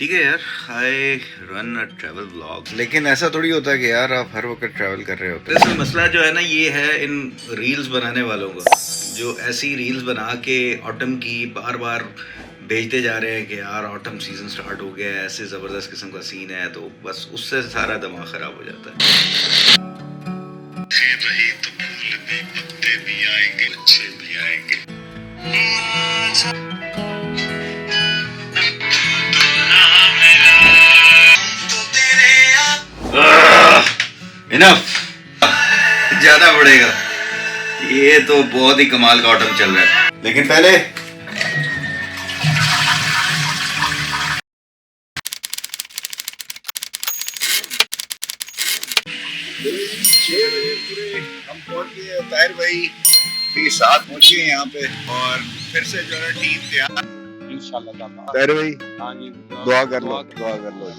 ٹھیک ہے یار. آئی رن اے ٹریول بلاگ. لیکن ایسا تھوڑی ہوتا ہے کہ یار آپ ہر وقت ٹریول کر رہے ہوتے ہیں. دراصل مسئلہ جو ہے نا یہ ہے ان ریلز بنانے والوں کا، جو ایسی ریلز بنا کے آٹم کی بار بار بھیجتے جا رہے ہیں کہ یار آٹم سیزن سٹارٹ ہو گیا ہے، ایسے زبردست قسم کا سین ہے، تو بس اس سے سارا دماغ خراب ہو جاتا ہے. رہی تو پھول بھی پتے بھی آئیں گے، اچھے بھی آئیں گے. انف زیادہ بڑھے گا، یہ تو بہت ہی کمال کا آٹم چل رہا ہے. لیکن پہلے ہم پہنچ گئے، طاہر بھائی کے ساتھ پہنچے ہیں یہاں پہ، اور پھر سے جو ہے ٹیم تیار انشاءاللہ. طاہر بھائی ہاں جی دعا کر لو، دعا کر لو.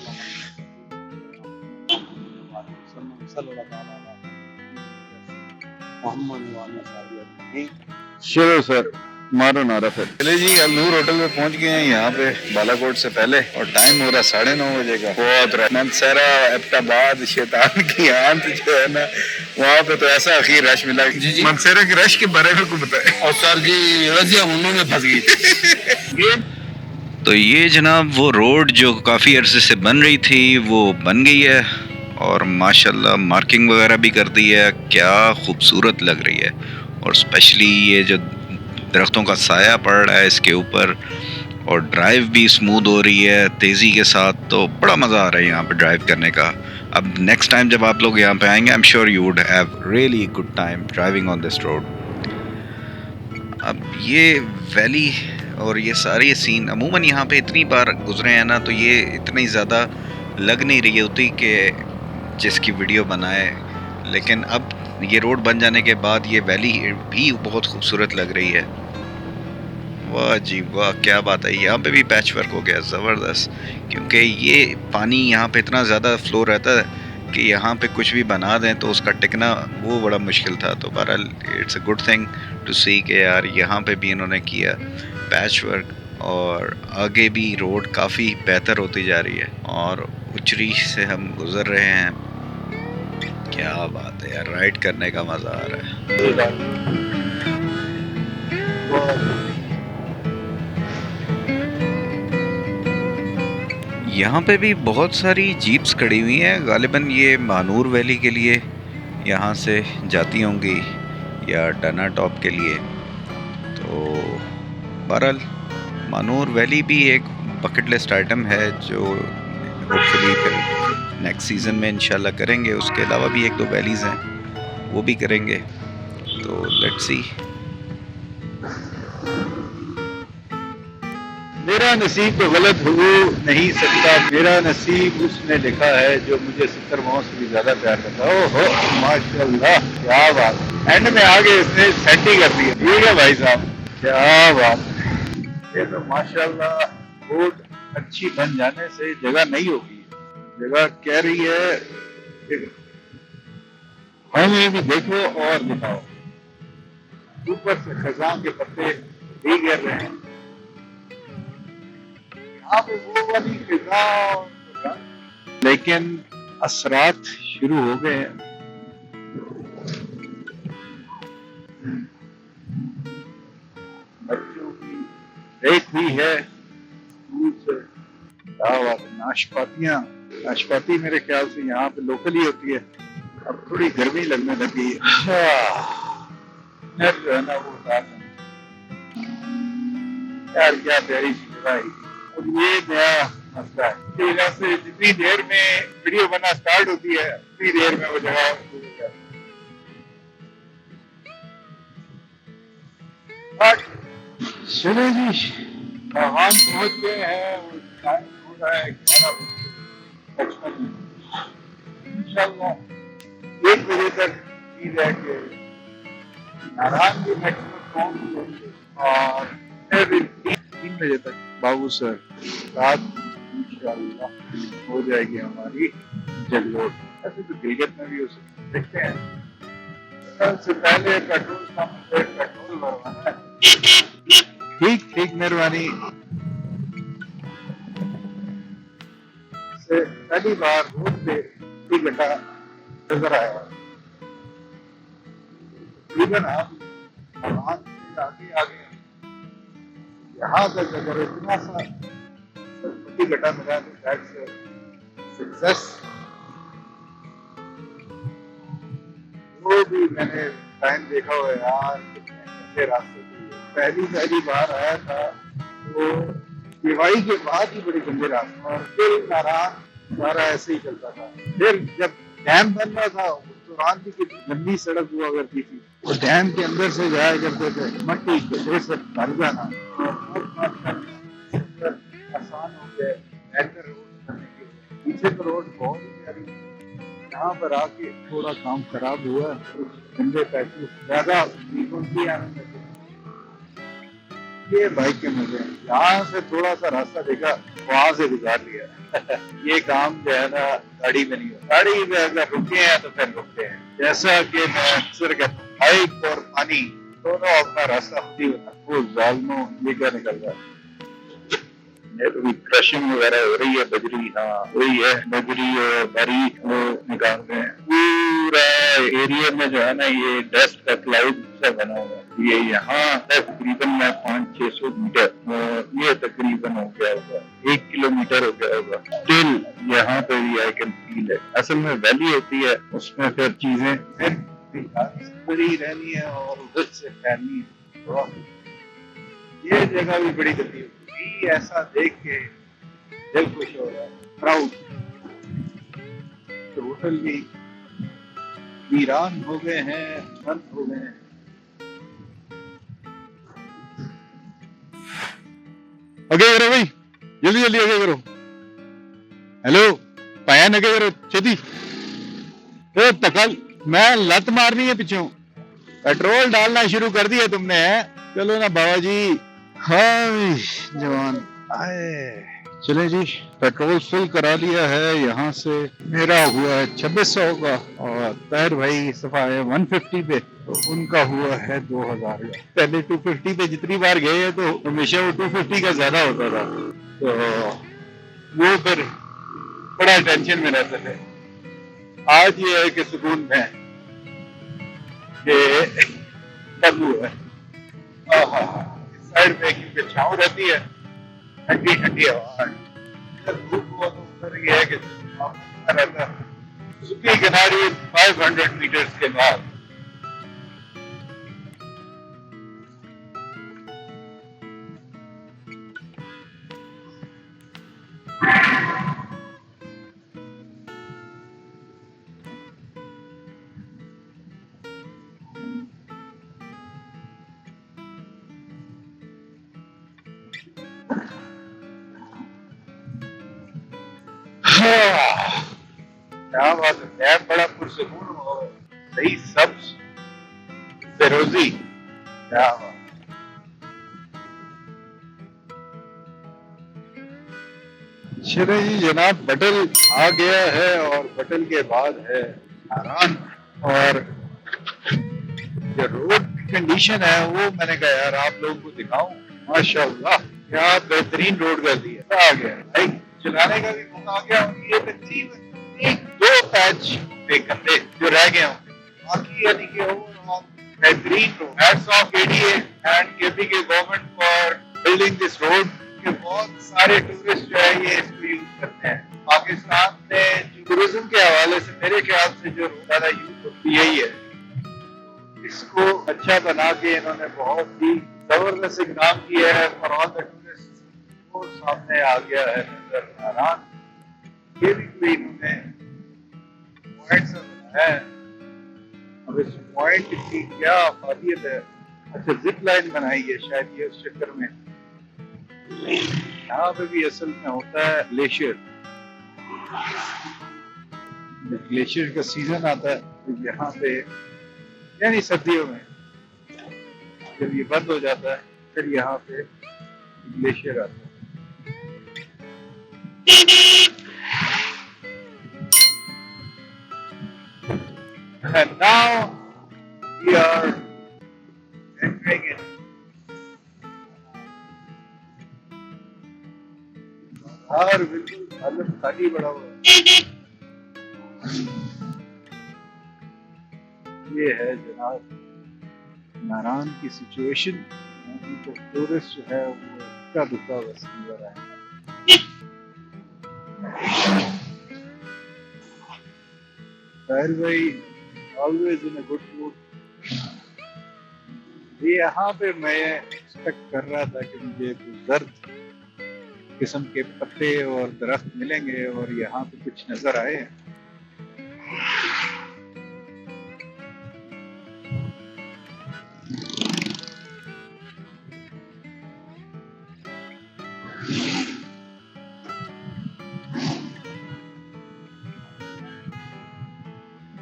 چلو سر مارو نعرہ پھر. چلے جی النور ہوٹل میں پہنچ گئے ہیں یہاں پہ بالا کوٹ سے پہلے، اور ٹائم ہو رہا 9:30 بجے کا. بہت منسرا ایبٹ شیطان کی آنت جو ہے نا وہاں پہ تو ایسا اخیر رش ملا. جی منسرا کے رش کے بارے میں کو بتائیں. اور سر جی رضیہ ہنوں میں پھنس گئی. تو یہ جناب وہ روڈ جو کافی عرصے سے بن رہی تھی وہ بن گئی ہے، اور ماشاءاللہ مارکنگ وغیرہ بھی کر دی ہے. کیا خوبصورت لگ رہی ہے، اور اسپیشلی یہ جو درختوں کا سایہ پڑ رہا ہے اس کے اوپر، اور ڈرائیو بھی اسموتھ ہو رہی ہے تیزی کے ساتھ. تو بڑا مزہ آ رہا ہے یہاں پہ ڈرائیو کرنے کا. اب نیکسٹ ٹائم جب آپ لوگ یہاں پہ آئیں گے I'm sure you would have really good time driving on this road. اب یہ ویلی اور یہ سارے سین عموماً یہاں پہ اتنی بار گزرے ہیں نا، تو یہ اتنی زیادہ لگ نہیں رہی ہوتی کہ جس کی ویڈیو بنائے. لیکن اب یہ روڈ بن جانے کے بعد یہ ویلی بھی بہت خوبصورت لگ رہی ہے. واہ جی واہ، کیا بات ہے. یہاں پہ بھی پیچ ورک ہو گیا زبردست، کیونکہ یہ پانی یہاں پہ اتنا زیادہ فلو رہتا ہے کہ یہاں پہ کچھ بھی بنا دیں تو اس کا ٹکنا وہ بڑا مشکل تھا. تو بہرحال it's a good thing to see کہ یار یہاں پہ بھی انہوں نے کیا پیچ ورک، اور آگے بھی روڈ کافی بہتر ہوتی جا رہی ہے. اور اچری سے ہم گزر رہے ہیں. کیا بات ہے یار، رائڈ کرنے کا مزہ آ رہا ہے. یہاں پہ بھی بہت ساری جیپس کھڑی ہوئی ہیں، غالباً یہ مانور ویلی کے لیے یہاں سے جاتی ہوں گی یا ڈنا ٹاپ کے لیے. تو بہرحال مانور ویلی بھی ایک بکٹ لسٹ آئٹم ہے جو ہوپ فلی پھر نیکسٹ سیزن میں انشاءاللہ کریں گے. اس کے علاوہ بھی 1-2 ویلیز ہیں وہ بھی کریں گے. تو لیٹس سی. میرا نصیب تو غلط ہو نہیں سکتا، میرا نصیب اس نے لکھا ہے جو مجھے 70 ماؤں سے بھی زیادہ پیار کرتا ہے. اوہ ماشاء اللہ کیا بات، اینڈ میں آگے اس نے سیٹ ہی کر دیا. ٹھیک ہے بھائی صاحب، کیا بات. یہ تو ماشاء اللہ روڈ اچھی بن جانے سے جگہ نہیں ہوگی، جگہ کہہ رہی ہے کہ ہمیں بھی دیکھو اور دکھاؤ. اوپر سے خزاں کے پتے بھی گر رہے ہیں. لیکن اثرات شروع ہو گئے ہیں. بچوں کی ریت بھی ہے ناشپاتیاں. ناشپاتی میرے خیال سے یہاں پہ لوکل ہی ہوتی ہے. اب تھوڑی گرمی لگنے لگی ہے جو ہے نا وہ یار کیا پیاری سی جگہ ہے. اور یہ نیا مسئلہ ہے کہ یہاں سے جتنی دیر میں ویڈیو بننا سٹارٹ ہوتی ہے اتنی دیر میں وہ جگہ چلے جی ہم پہنچ گئے ہیں. ٹائم ہو رہا ہے 11:55. انشاءاللہ 1 بجے تک امید ہے کہ ناران بھی میکسیمم پہنچ گئے، اور 3 بجے تک بابو سر رات انشاءاللہ ہو جائے گی ہماری جل روڈ. ایسے تو گلگت میں بھی ہو سکتے دیکھتے ہیں. سب سے پہلے پیٹرول پمپ سے پیٹرول بھروانا ہے. ٹھیک ٹھیک مہربانی. پہلی بار روڈ پہ کوئی گڈھا نظر آیا. تقریباً آپ آگے آگے یہاں تک اگر اتنا سا مٹی گڈھا ملا تو دیٹس سکسیس. وہ بھی میں نے ٹائم دیکھا ہوا ہے یار کتنے گندے راستے تھے. پہلی بار آیا تھا وہ دیوائی کے بعد ہی بڑے گندے راستے اور پھر ناران سارا ایسے ہی چلتا تھا. پھر جب ڈیم بن رہا تھا اس دوران بھی کتنی گندی سڑک ہوا کرتی تھی. وہ ڈیم کے اندر سے جایا کرتے تھے مٹی کے سے بھر جانا آسان ہو گیا. بہتر روڈ بننے کے پیچھے تو روڈ بہت ہی پیاری. یہاں پر آ کے تھوڑا کام خراب ہوا. گندے پیسے زیادہ فریکوینٹلی آنے لگے. یہ بائک کے مزے ہیں. یہاں سے تھوڑا سا راستہ دیکھا وہاں سے گزار لیا. یہ کام جو ہے نا گاڑی میں نہیں ہوتا. گاڑی میں اگر رکے ہیں تو پھر رکتے ہیں. جیسا کہ میں اکثر کہتا ہوں بائک اور پانی دونوں اپنا راستہ خود ہی ہوتا. وہ ظالموں یہ کیا نکل رہا ہے. کرشنگ وغیرہ ہو رہی ہے. بجری ہاں وہی ہے. بجری اور باریک وہ نکال رہے ہیں. پورا ایریا میں جو ہے نا یہ ڈسٹ کا کلاؤڈ سے بنا ہوا ہے. یہ یہاں تقریباً میں 500-600 میٹر یہ تقریباً ہو گیا ہوگا 1 کلومیٹر ہو گیا ہوگا. اسٹل یہاں پہ بھی آئی کین فیل ہے. اصل میں ویلی ہوتی ہے اس میں پھر چیزیں بڑی رہنی ہے اور ادھر سے پھیلنی ہے. یہ جگہ بھی بڑی گندی ہوتی. ایسا دیکھ کے دل خوش ہو رہا ہے. پراؤڈ. ہوٹل بھی ویران ہو گئے ہیں بند ہو گئے ہیں. اگے کرو بھائی جلدی جلدی اگے کرو. ہیلو پایا اگے کرو چھتی. تکل میں لت مارنی ہے پیچھوں. پیٹرول ڈالنا شروع کر دیا تم نے. چلو نا بابا جی. ہائے جوان آئے. چلے جی پیٹرول فل کرا لیا ہے. یہاں سے میرا ہوا ہے 2600 کا اور طاہر بھائی صفا ہے 150 پہ تو ان کا ہوا ہے 2000 کا. پہلے 250 پہ جتنی بار گئے ہیں تو ہمیشہ وہ 250 کا زیادہ ہوتا تھا تو وہ پھر بڑا ٹینشن میں رہتے تھے. آج یہ ہے کہ سکون میں کہ کب ہوا ہے. اس سائڈ پہ کیونکہ چھاؤں رہتی ہے ٹھنڈی ٹھنڈی ہوا. دھوپ ہوا تو ادھر یہ ہے کہ رہتا سکی کناری 500 میٹرز کے بعد. کیا بات ہے. میں بڑا پرسکون ہوا. صحیح سبز فیروزی. کیا بات. چلے جی جناب بٹل آ گیا ہے اور بٹل کے بعد ہے حیران. اور جو روڈ کنڈیشن ہے وہ میں نے کہا یار آپ لوگوں کو دکھاؤں. ماشاء اللہ کیا بہترین روڈ کر دی ہے. آ گیا بھائی چلانے کا بھی موقع آ گیا. یہ تقریباً 1-2 پیچ پہ گندے جو رہ گئے ہوں باقی یعنی کہ بہترین road. Hats off ADA and KP کے government for building this road. کہ بہت سارے ٹورسٹ جو ہے یہ اس کو یوز کرتے ہیں. پاکستان میں ٹورزم کے حوالے سے میرے خیال سے جو زیادہ یوز ہوتی یہی ہے. اس کو اچھا بنا کے انہوں نے بہت ہی زبردست اقدام کیا ہے. فار آل دا ٹورسٹ وہ سامنے آ گیا ہے نظر حیران. یہ بھی کوئی انہوں نے پوائنٹ سے بنایا ہے. اب اس پوائنٹ کی کیا افادیت ہے. اچھا زپ لائن بنائی ہے شاید یہ اس چکر میں. یہاں پہ بھی اصل میں ہوتا ہے گلیشیئر. گلیشیئر کا سیزن آتا ہے یہاں پہ یعنی سردیوں میں جب یہ بند ہو جاتا ہے پھر یہاں پہ گلیشیئر آتا ہے. And now we are entering in. اور بالکل حالت خالی بڑا ہوا ہے. یہ ہے جناب ناران کی سچویشن. تو ٹورسٹ جو ہے وہ کا دکھا بس نظر آئے. طاہر بھائی always in a good mood. یہاں پہ میں ایکسپیکٹ کر رہا تھا کہ مجھے کچھ زرد قسم کے پتے اور درخت ملیں گے اور یہاں پہ کچھ نظر آئے.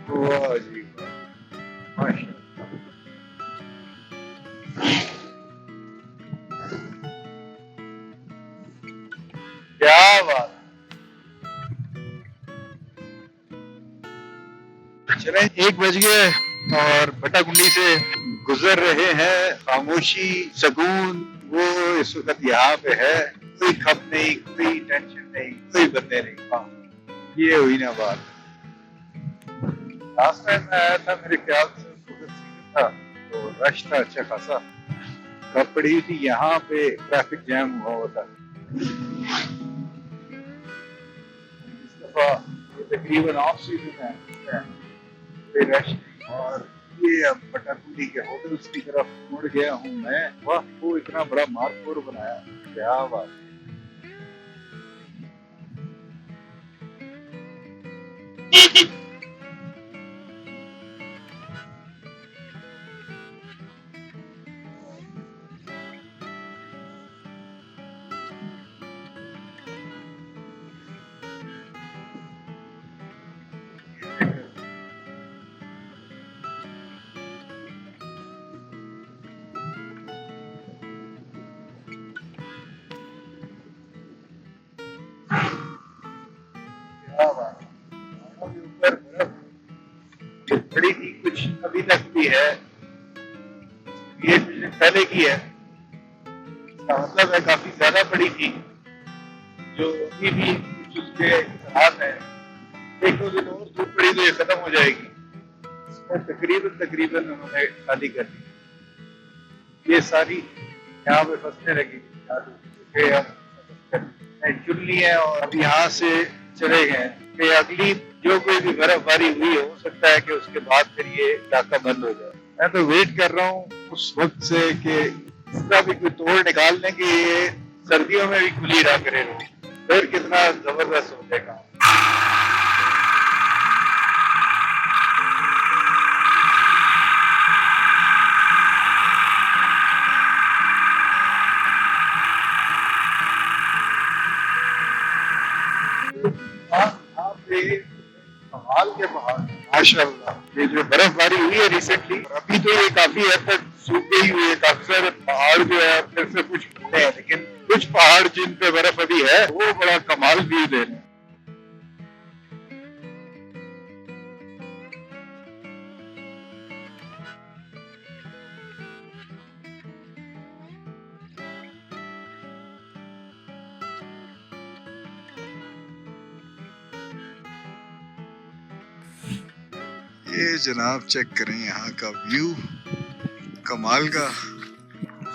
واہ جی ماشاء اللہ. کیا بات. چلیں 1 بج گئے اور بٹا کنڈی سے گزر رہے ہیں. خاموشی سکون وہ اس وقت یہاں پہ ہے. کوئی کھپ نہیں, کوئی ٹینشن نہیں, کوئی بندے نہیں. ہاں یہ ہوئی نا بات. لاسٹ ٹائم میں آیا تھا میرے خیال سے تھا تو رش تھا اچھا خاصا. کب پڑی تھی یہاں پہ ٹریفک جام ہوا ہوتا. اس دفعہ یہ تقریباً آف سیزن ہے, کوئی رش نہیں. اور یہ اب پٹاکولی کے ہوٹلس کی طرف مڑ گیا ہوں میں. واہ وہ اتنا بڑا مارکور بنایا, کیا بات. بڑی تھی کچھ ابھی تک بھی ہے. یہ کچھ دن پہلے کی ہے. اس کا مطلب ہے کافی زیادہ بڑی تھی جو ابھی بھی کچھ اس کے اثرات ہیں. 1-2 دن اور دھوپ پڑی تو یہ ختم ہو جائے گی. اس میں تقریباً انہوں نے خالی کر دی. یہ ساری یہاں پہ فصلیں لگی چن لی ہیں اور اب یہاں سے چلے گئے کہ اگلی جو کوئی بھی برف باری ہوئی ہو سکتا ہے کہ اس کے بعد پھر یہ علاقہ بند ہو جائے. میں تو ویٹ کر رہا ہوں اس وقت سے کہ اس کا بھی کوئی توڑ نکال دیں کہ یہ سردیوں میں بھی کھلی رہا کرے. پھر کتنا زبردست ہو جائے گا. کمال کے پہاڑ ماشاء اللہ. یہ جو برف باری ہوئی ہے ریسنٹلی, ابھی تو یہ کافی حد تک سوکھ گئی ہوئی ہے. اکثر پہاڑ جو ہے پھر سے کچھ کھلتے ہیں, لیکن کچھ پہاڑ جن پہ برف ابھی ہے وہ بڑا کمال ویو دے رہے ہیں. یہ جناب چیک کریں یہاں کا ویو کمال کا.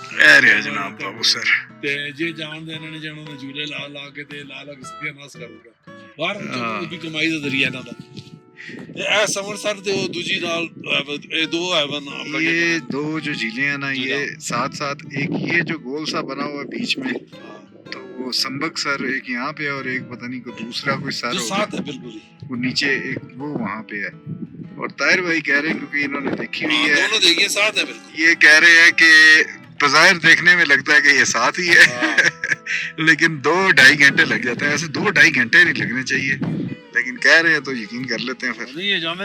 خیر ہے جناب بابو سر. تے جے جان دے انہاں نے جانو نے جھولے لا لا کے تے لا لا کے سکیا ناس کر دیا. باہر چلو دی کمائی دا ذریعہ انہاں دا. تے اے سمر سر تے او دوجی نال اے دو ہے ون. یہ 2 جو جھیلیں ہیں نا یہ ساتھ ساتھ, ایک یہ جو گول سا بنا ہوا ہے بیچ میں تو وہ سمبک سر ایک یہاں پہ اور ایک پتہ نہیں کو دوسرا کوئی سر جو ساتھ ہے بالکل وہ نیچے ایک وہ وہاں پہ ہے. اور طاہر بھائی کہہ رہے ہیں کیونکہ انہوں نے دیکھی ہوئی ہے, دونوں دیکھیے ساتھ ہے بالکل. یہ کہہ رہے ہیں کہ بظاہر دیکھنے میں لگتا ہے کہ یہ ساتھ ہی ہے لیکن 2-2.5 گھنٹے لگ جاتے ہیں. ایسے 2-2.5 گھنٹے نہیں لگنے چاہیے, لیکن کہہ رہے ہیں تو یقین کر لیتے ہیں. پھر نہیں یہ جانا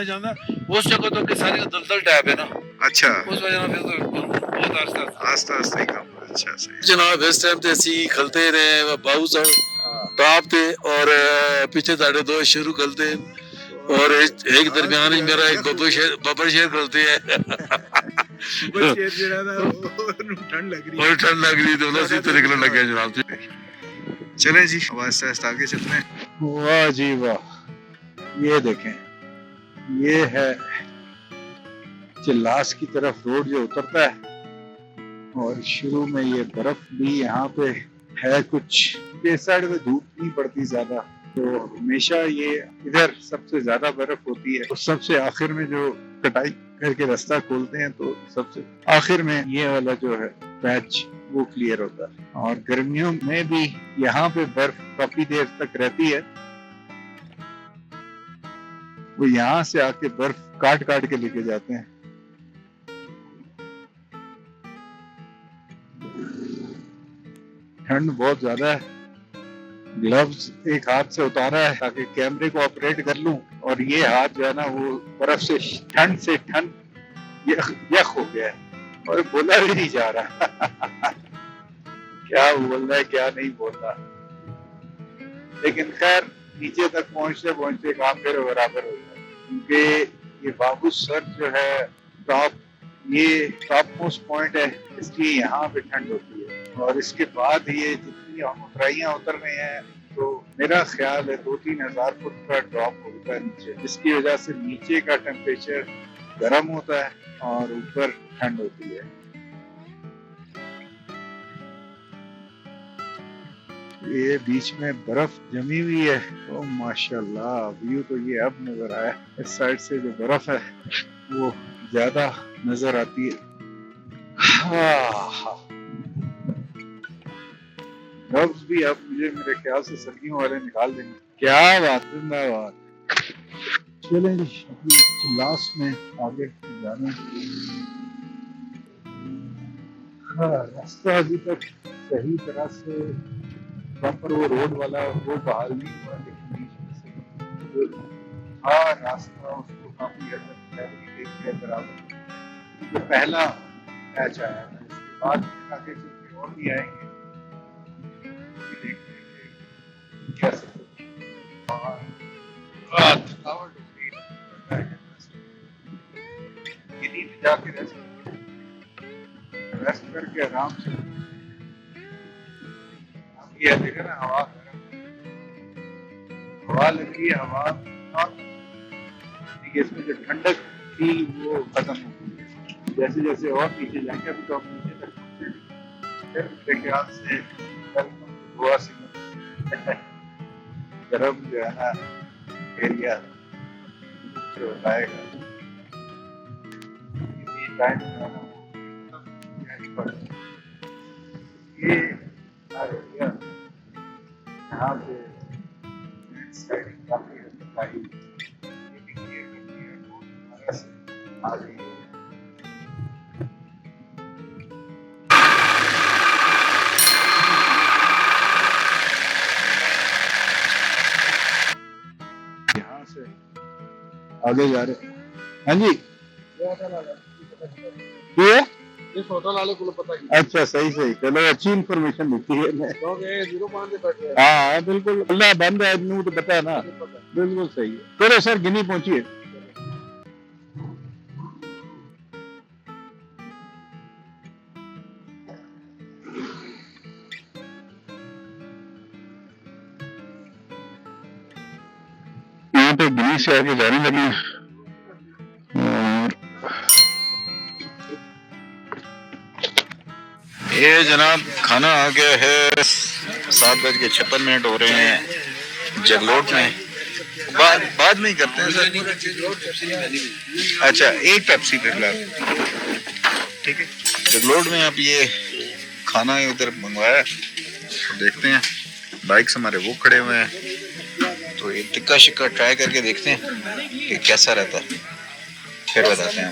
اس جگہ تو کہ ساری دلدل ٹیپ ہے نا. اچھا اس وجہ سے پھر بہت آہستہ آہستہ ہی کام. اچھا صحیح جناب اس ٹائم تے اسی کھلتے رہے باؤ سر ٹاپ تے اور پیچھے ساڑھے 2 شروع کھلتے اور ایک درمیان ہی میرا ایک ببر شیر کھلتے ہیں. ٹھنڈ لگ رہی اور ٹھنڈ لگ رہی تو نکلنے لگے جناب. چلیں جی آہستہ آہستہ آگے چلتے ہیں. واہ جی واہ، یہ دیکھیں، یہ ہے چلاس کی طرف روڈ جو اترتا ہے، اور شروع میں یہ برف بھی یہاں پہ ہے کچھ، اس سائڈ میں دھوپ نہیں پڑتی زیادہ، تو ہمیشہ یہ ادھر سب سے زیادہ برف ہوتی ہے، اور سب سے آخر میں جو کٹائی کر کے راستہ کھولتے ہیں تو سب سے آخر میں یہ والا جو ہے پیچ وہ کلیئر ہوتا ہے، اور گرمیوں میں بھی یہاں پہ برف کافی دیر تک رہتی ہے، وہ یہاں سے آ کے برف کاٹ کاٹ کے لے کے جاتے ہیں۔ ٹھنڈ بہت زیادہ ہے، گلوز ایک ہاتھ سے اتارا ہے تاکہ کیمرے کو آپریٹ کر لوں، اور یہ ہاتھ جو ہے نا وہ برف سے ٹھنڈ یخ ہو گیا ہے، اور بولا بھی نہیں جا رہا کیا بول رہا ہے کیا نہیں بول رہا، لیکن خیر نیچے تک پہنچتے پہنچتے کام پھر برابر ہو گیا، کیونکہ یہ بابو سر جو ہے یہ ٹاپ موسٹ پوائنٹ ہے، اس لیے یہاں پہ ٹھنڈ ہوتی ہے، اور اس کے بعد یہ جتنی ہم اترائیاں اتر رہے ہیں تو میرا خیال ہے 2-3 ہزار فٹ کا ڈراپ ہوتا ہے نیچے، جس کی وجہ سے نیچے کا ٹیمپریچر گرم ہوتا ہے اور اوپر ٹھنڈ ہوتی ہے۔ یہ بیچ میں برف جمی ہوئی ہے، او ماشاءاللہ، ویو تو یہ اب نظر آیا، اس سائڈ سے جو برف ہے وہ زیادہ نظر آتی ہے۔ گلوز بھی اب مجھے میرے خیال سے سردیوں والے نکال دیں گے۔ کیا بات ہے، زندہ بات۔ چلیں جی لاسٹ میں آگے جانے، راستہ ابھی تک صحیح طرح سے پراپر وہ روڈ والا وہ بحال نہیں ہوا، لیکن بیچ میں سے جو تھا راستہ اس کو کافی حد تک ٹریفک کے برابر، جو پہلا میچ آیا تھا، اس کے بعد آگے چل کے اور بھی آئیں گے، دیکھتے ہیں کہ کیسے تھکاوٹ ہو گئی، دلی میں جا کے ریسٹ کر کے آرام سے یہ دیکھا نا، ہوا لگ رہی ہے، ہوا اس میں جو ٹھنڈک تھی وہ ختم ہو گئی ہے، جیسے جیسے اور نیچے جائیں گے، ابھی تو ہم نیچے تک پہنچے، پھر میرے خیال سے گوا سے گرم جو ہے نا ایریا جو آئے گا اسی ٹائم جو ہے نا یہ یہاں پہ کافی حد تک آئی، یہ بھی کلیئر کرتی ہے دوبارہ سے آ گئی ہے۔ یہاں سے آگے جا رہے، ہاں جی یہ اچھا صحیح صحیح، چلو اچھی انفارمیشن دیتی ہے، ہاں بالکل، اللہ بند ہے آدمی تو پتا ہے نا، بالکل صحیح ہے، چلو سر گنی پہنچیے۔ یہاں پہ گنی سے آگے جانے لگے ہیں، اور یہ جناب کھانا آ گیا ہے، 7:56 ہو رہے ہیں جگلوٹ میں، بعد میں ہی کرتے ہیں سر، اچھا ایک پیپسی پہ فی الحال، ٹھیک ہے۔ جگلوٹ میں آپ یہ کھانا ادھر منگوایا، دیکھتے ہیں، بائکس ہمارے وہ کھڑے ہوئے ہیں، تو یہ ٹکا شکا ٹرائی کر کے دیکھتے ہیں کہ کیسا رہتا ہے، پھر بتاتے ہیں۔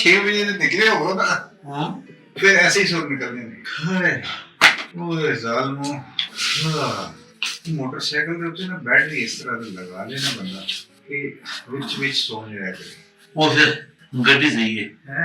6 ਵਜੇ ਦੇ ਨਿਕਲੇ ਹੋ ਨਾ ਹਾਂ ਫਿਰ ਐਸੇ ਹੀ ਸੁਰ ਨਿਕਲਦੇ ਨੇ ਉਹ ਜ਼ਾਲਮੋ ਮੋਟਰਸਾਈਕਲ ਦੇ ਉੱਤੇ ਨਾ ਬੈਟਰੀ ਇਸ ਤਰ੍ਹਾਂ ਦੀ ਲਗਾ ਲੈਣਾ ਬੰਦਾ ਕਿ ਵਿੱਚ ਸੌਂ ਜਾਇਆ ਕਰੇ ਉਹ ਫਿਰ ਗੱਡੀ ਸਹੀ ਹੈ ਹੈ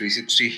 360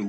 2